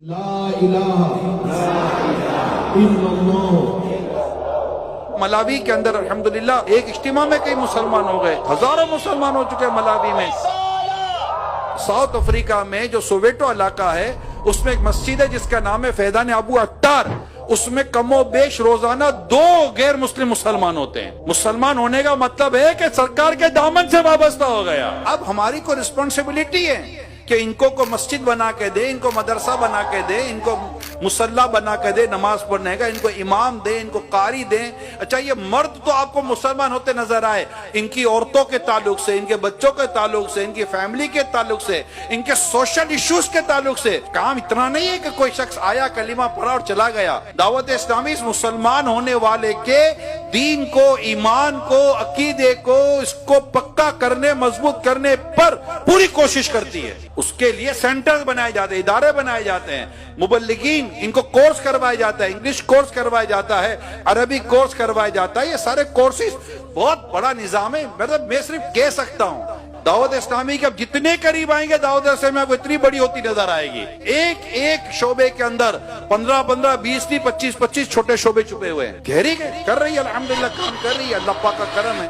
لا الہ الا اللہ۔ ملاوی کے اندر الحمدللہ ایک اجتماع میں کئی مسلمان ہو گئے، ہزاروں مسلمان ہو چکے ہیں ملاوی میں۔ ساؤتھ افریقہ میں جو سوویٹو علاقہ ہے اس میں ایک مسجد ہے جس کا نام ہے فیضان ابو عطار، اس میں کم و بیش روزانہ 2 غیر مسلم مسلمان ہوتے ہیں۔ مسلمان ہونے کا مطلب ہے کہ سرکار کے دامن سے وابستہ ہو گیا۔ اب ہماری کو رسپانسبلٹی ہے کہ ان کو مسجد بنا کے دے، ان کو مدرسہ بنا کے دے، ان کو مصلی بنا کے دے نماز پڑھنے کا، ان کو امام دے، ان کو قاری دیں۔ اچھا یہ مرد تو آپ کو مسلمان ہوتے نظر آئے، ان کی عورتوں کے تعلق سے، ان کے بچوں کے تعلق سے، ان کی فیملی کے تعلق سے، ان کے سوشل ایشوز کے تعلق سے کام اتنا نہیں ہے کہ کوئی شخص آیا کلمہ پڑھا اور چلا گیا۔ دعوت اسلامی اس مسلمان ہونے والے کے دین کو، ایمان کو، عقیدے کو، اس کو پکا کرنے، مضبوط کرنے پر پوری کوشش کرتی ہے۔ اس کے لیے سینٹرز بنائے جاتے ہیں، ادارے بنائے جاتے ہیں، مبلغین ان کو کورس کروایا جاتا ہے، انگلش کورس کروایا جاتا ہے، عربی کورس کروایا جاتا ہے۔ یہ سارے کورسز بہت بڑا نظام ہے۔ میں صرف کہہ سکتا ہوں دعوت اسلامی کے اب جتنے قریب آئیں گے دعوت اسلامی آپ کو اتنی بڑی ہوتی نظر آئے گی۔ ایک شعبے کے اندر 15 20 25 چھوٹے شعبے چھپے ہوئے ہیں۔ گہری کر رہی ہے، الحمدللہ کام کر رہی ہے، اللہ پاک کا کرم ہے۔